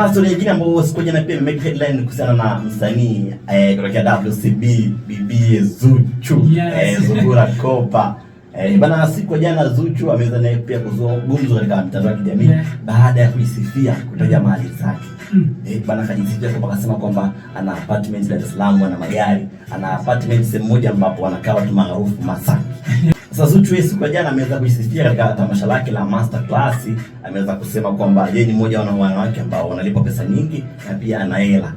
Bana, story nyingine ambayo siku jana pia make headline kuhusiana na msanii kutoka WCB Bibi Zuchu, Zuhura Kopa. Bana, siku jana Zuchu ameweza naye pia kuzungumza katika mitandao ya kijamii baada ya kuisifia kutaja mali zake. Bana, kajisifia kwa akasema kwamba ana apartment Dar es Salaam, ana magari, ana apartment sehemu moja ambapo anakaa watu maarufu Masaki. Sasa Zuchu siku jana ameweza kuisifia katika tamasha lake la Master Class, ameweza kusema kwamba yeye ni mmoja wa wanawake ambao wanalipa pesa nyingi na pia ana hela.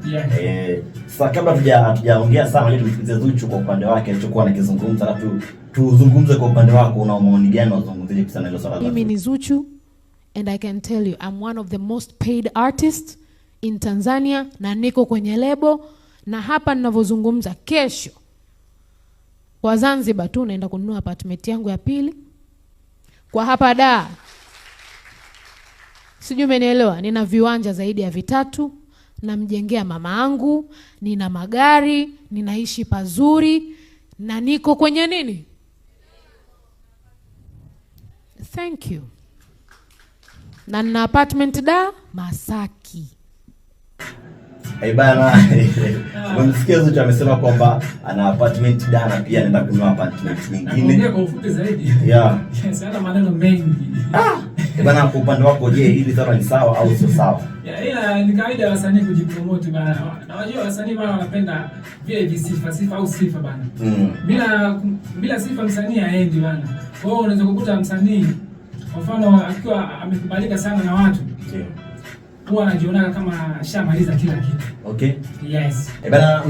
Sasa kabla hatujaongea sana, ili tumsikize Zuchu kwa upande wake alichokuwa anakizungumza, alafu tuzungumze kwa upande wako, una maoni gani unazungumzia kuhusu hilo swala. Mimi ni Zuchu and I can tell you I'm one of the most paid artists in Tanzania, na niko kwenye lebo, na hapa ninavyozungumza kesho kwa Zanzibar tu naenda kununua apartment yangu ya pili. Kwa hapa Dar, sijui umenielewa, nina viwanja zaidi ya 3, namjengea mama yangu, nina magari, ninaishi pazuri, na niko kwenye nini? Thank you. Na nina apartment Dar Masaki. Bana, umemsikia Zuchu amesema kwamba ana apartment Dar na pia anaenda kununua apartment nyingine. Ongea kwa ufupi zaidi. Sana maneno mengi. Bana, kwa upande wako je, hili sasa ni sawa au sio sawa? Ila ni kawaida wasanii kujipromote bana. Na wajua wasanii bana wanapenda vile visifa au sifa bana. Bila sifa msanii haendi bana. Kwa hiyo unaweza kukuta msanii kwa mfano akiwa amekubalika sana na watu. Huwa anajiona kama shamaliza kila kitu. Okay. Yes. Bana